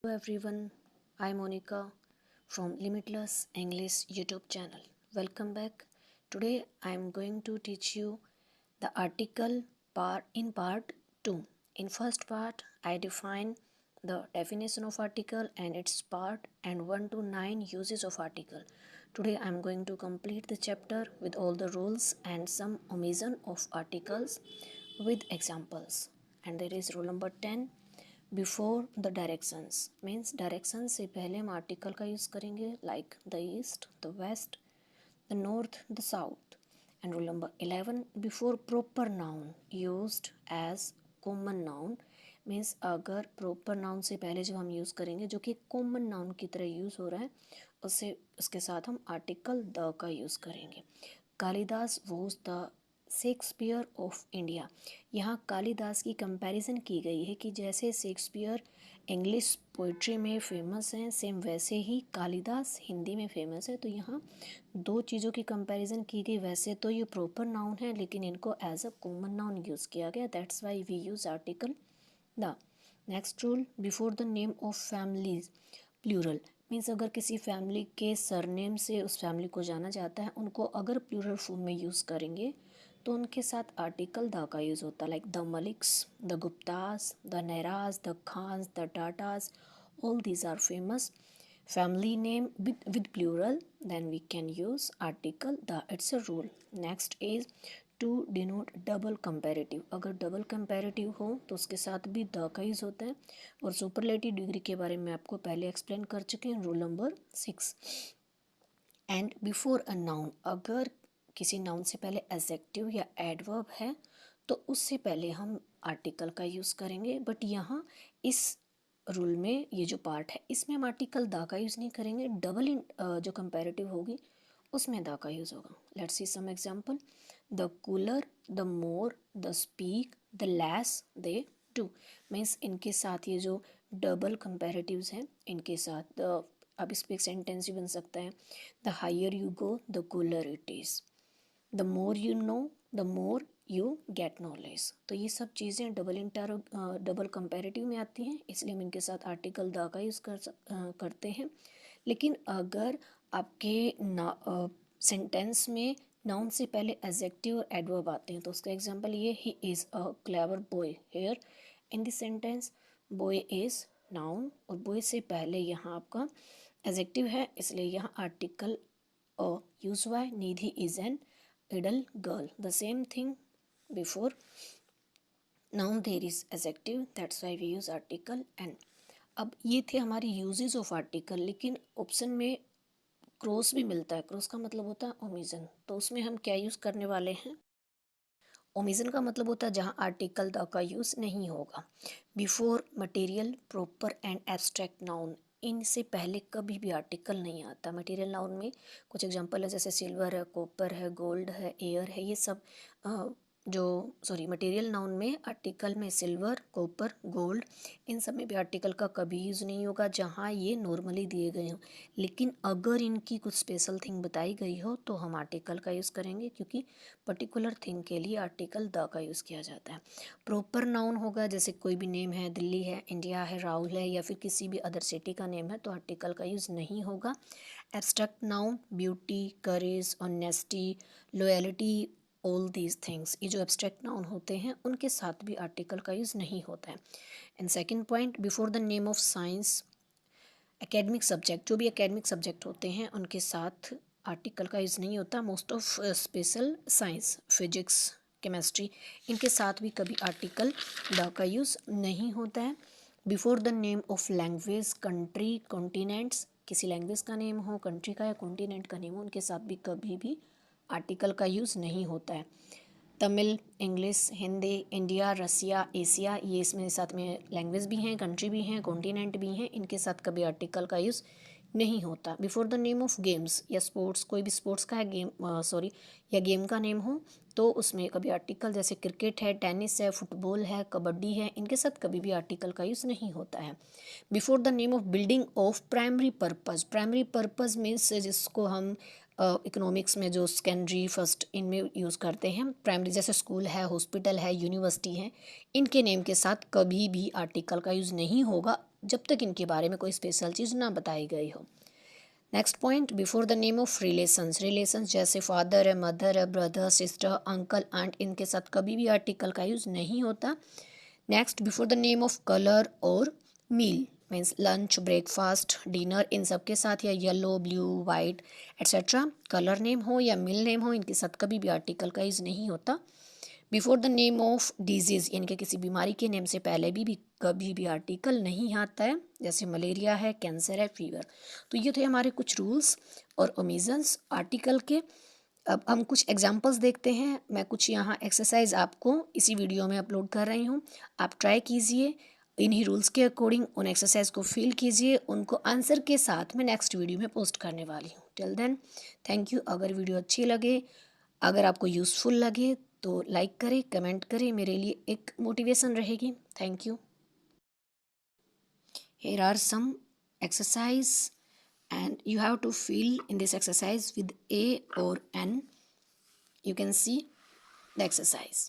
Hello everyone, I'm Monica from Limitless English YouTube channel. Welcome back. Today I'm going to teach you the article part 2. In first part I define the definition of article and its part and 1 to 9 uses of article. Today I'm going to complete the chapter with all the rules and some omission of articles with examples. And there is rule number 10 before the directions means direction से पहले हम article का use करेंगे like the east the west the north the south and rule number 11 before proper noun used as common noun means अगर proper noun से पहले जब हम यूज़ करेंगे जो कि कॉमन नाउन की तरह यूज़ हो रहा है उसके साथ हम आर्टिकल द का यूज़ करेंगे। Kalidas was the Shakespeare of India. यहाँ कालिदास की कंपैरिजन की गई है कि जैसे शेक्सपियर इंग्लिश पोइट्री में फेमस हैं सेम वैसे ही कालिदास हिंदी में फेमस है। तो यहाँ दो चीज़ों की कंपैरिजन की गई। वैसे तो ये प्रॉपर नाउन है लेकिन इनको as a common noun use किया गया, that's why we use article the. Next rule before the name of families plural means अगर किसी फैमिली के सरनेम से उस फैमिली को जाना जाता है उनको अगर प्लूरल फॉर्म में यूज़ करेंगे तो उनके साथ आर्टिकल द का यूज़ होता है like the Maliks the Guptas the Nerajs the Khans the Tatas all these are famous family name with plural then we can use article the, it's a rule. Next is to denote double comparative. अगर double comparative हो तो उसके साथ भी the का use होता है और सुपरलेटिव डिग्री के बारे में आपको पहले एक्सप्लेन कर चुके हैं rule number 6। And before a noun अगर किसी नाउन से पहले एडजेक्टिव या एडवर्ब है तो उससे पहले हम आर्टिकल का यूज़ करेंगे। बट यहाँ इस रूल में ये जो पार्ट है इसमें हम आर्टिकल द का यूज़ नहीं करेंगे। डबल जो कंपैरेटिव होगी उसमें द का यूज़ होगा। Let's see some example the cooler the more the speak the less they do means इनके साथ ये जो डबल कंपैरेटिव्स हैं इनके साथ अब इस पर एक सेंटेंस भी बन सकता है the higher you go the cooler it is the more you know the more you get knowledge. तो ये सब चीज़ें डबल कंपैरेटिव में आती हैं इसलिए हम इनके साथ आर्टिकल द का यूज़ करते हैं। लेकिन अगर आपके सेंटेंस में नाउन से पहले एडजेक्टिव और एडवर्ब आते हैं तो उसका एग्जांपल ये he is a clever boy. Here in this sentence boy is noun और बॉय से पहले यहाँ आपका एडजेक्टिव है इसलिए यहाँ आर्टिकल यूज हुआ है। Nidhi is an idle girl, the same thing before noun there is adjective, that's why we use article and। अब ये थे हमारे यूजेस ऑफ आर्टिकल। लेकिन ऑप्शन में क्रॉस भी मिलता है। क्रॉस का मतलब होता है ओमिजन। तो उसमें हम क्या यूज़ करने वाले हैं? ओमिजन का मतलब होता है जहाँ आर्टिकल द का यूज़ नहीं होगा। Before material proper and abstract noun इनसे पहले कभी भी आर्टिकल नहीं आता। मटेरियल नाउन में कुछ एग्जांपल है जैसे सिल्वर है, कॉपर है, गोल्ड है, एयर है, ये सब मटेरियल नाउन में आर्टिकल में सिल्वर कॉपर गोल्ड इन सब में भी आर्टिकल का कभी यूज़ नहीं होगा जहाँ ये नॉर्मली दिए गए हों। लेकिन अगर इनकी कुछ स्पेशल थिंग बताई गई हो तो हम आर्टिकल का यूज़ करेंगे क्योंकि पर्टिकुलर थिंग के लिए आर्टिकल द का यूज़ किया जाता है। प्रॉपर नाउन होगा जैसे कोई भी नेम है, दिल्ली है, इंडिया है, राहुल है या फिर किसी भी अदर सिटी का नेम है तो आर्टिकल का यूज़ नहीं होगा। Abstract noun beauty courage honesty loyalty all these things ये जो एब्स्ट्रैक्ट नाउन होते हैं उनके साथ भी आर्टिकल का यूज़ नहीं होता है। And second point before the name of science academic subject जो भी एकेडमिक सब्जेक्ट होते हैं उनके साथ आर्टिकल का यूज़ नहीं होता। Most of special science physics chemistry इनके साथ भी कभी आर्टिकल द का यूज़ नहीं होता है। Before the name of language country continents किसी लैंग्वेज का नेम हो, कंट्री का या कॉन्टिनेंट का नेम हो, उनके साथ भी कभी भी आर्टिकल का यूज़ नहीं होता है। Tamil English Hindi India Russia Asia ये इसमें साथ में लैंग्वेज भी हैं, कंट्री भी हैं, कॉन्टिनेंट भी हैं, इनके साथ कभी आर्टिकल का यूज़ नहीं होता। Before the name of games या स्पोर्ट्स कोई भी स्पोर्ट्स का है या गेम का नेम हो तो उसमें कभी आर्टिकल जैसे क्रिकेट है, टेनिस है, फुटबॉल है, कबड्डी है, इनके साथ कभी भी आर्टिकल का यूज़ नहीं होता है। Before the name of building of primary purpose means जिसको हम इकोनॉमिक्स में जो सेकेंडरी फर्स्ट इनमें यूज़ करते हैं। प्राइमरी जैसे स्कूल है, हॉस्पिटल है, यूनिवर्सिटी है, इनके नेम के साथ कभी भी आर्टिकल का यूज़ नहीं होगा जब तक इनके बारे में कोई स्पेशल चीज़ ना बताई गई हो। Next point, before the name of relations. Relations जैसे फादर है, मदर है, ब्रदर, सिस्टर, अंकल, आंट, इनके साथ कभी भी आर्टिकल का यूज़ नहीं होता। Next, before the name of colour और meal means lunch, breakfast, dinner, इन सब के साथ या yellow, blue, white etcetera colour name हो या मील नेम हो, इनके साथ कभी भी आर्टिकल का यूज़ नहीं होता। Before the name of disease यानी कि किसी बीमारी के नेम से पहले भी कभी भी आर्टिकल नहीं आता है, जैसे मलेरिया है, कैंसर है, फीवर। तो ये थे हमारे कुछ रूल्स और ओमिजन्स आर्टिकल के। अब हम कुछ एग्जांपल्स देखते हैं। मैं कुछ यहाँ एक्सरसाइज आपको इसी वीडियो में अपलोड कर रही हूँ, आप ट्राई कीजिए, इन्हीं रूल्स के अकॉर्डिंग उन एक्सरसाइज को फिल कीजिए, उनको आंसर के साथ मैं नेक्स्ट वीडियो में पोस्ट करने वाली हूँ। Till then thank you. अगर वीडियो अच्छी लगे, अगर आपको यूज़फुल लगे तो लाइक करें, कमेंट करें, मेरे लिए एक मोटिवेशन रहेगी। Thank you. Here are some exercise and you have to fill in this exercise with A or N. You can see the exercise.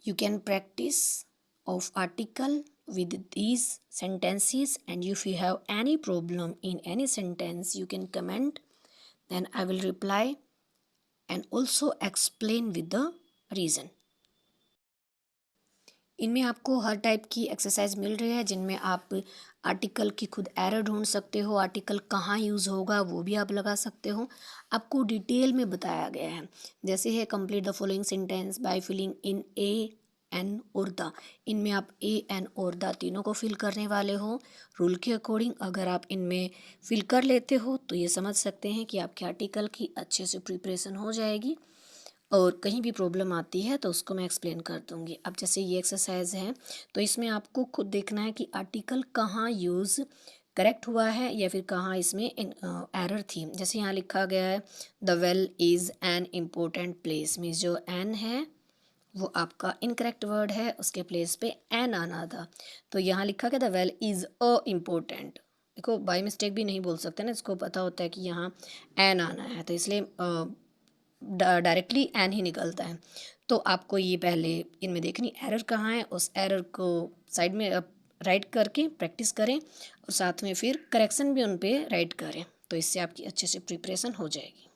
You can practice of article with these sentences, and if you have any problem in any sentence you can comment, then I will reply and also explain with the reason. इनमें आपको हर type की exercise मिल रही है जिनमें आप article की खुद error ढूंढ सकते हो, आर्टिकल कहाँ यूज़ होगा वो भी आप लगा सकते हो। आपको डिटेल में बताया गया है। जैसे है complete the following sentence by filling in a an और द। इनमें आप ए एन और द तीनों को फिल करने वाले हो रूल के अकॉर्डिंग। अगर आप इनमें फिल कर लेते हो तो ये समझ सकते हैं कि आपके आर्टिकल की अच्छे से प्रिपरेशन हो जाएगी, और कहीं भी प्रॉब्लम आती है तो उसको मैं एक्सप्लेन कर दूंगी। अब जैसे ये एक्सरसाइज है तो इसमें आपको खुद देखना है कि आर्टिकल कहाँ यूज़ करेक्ट हुआ है या फिर कहाँ इसमें एरर थी। जैसे यहाँ लिखा गया है the well is an important place, means जो एन है वो आपका इनकरेक्ट वर्ड है, उसके प्लेस पे एन आना था। तो यहाँ लिखा गया the well is a important. देखो बाय मिस्टेक भी नहीं बोल सकते ना, इसको पता होता है कि यहाँ एन आना है, तो इसलिए डायरेक्टली एन ही निकलता है। तो आपको ये पहले इनमें देखनी एरर कहाँ है, उस एरर को साइड में राइट करके प्रैक्टिस करें और साथ में फिर करेक्शन भी उन पे राइट करें, तो इससे आपकी अच्छे से प्रिपरेशन हो जाएगी।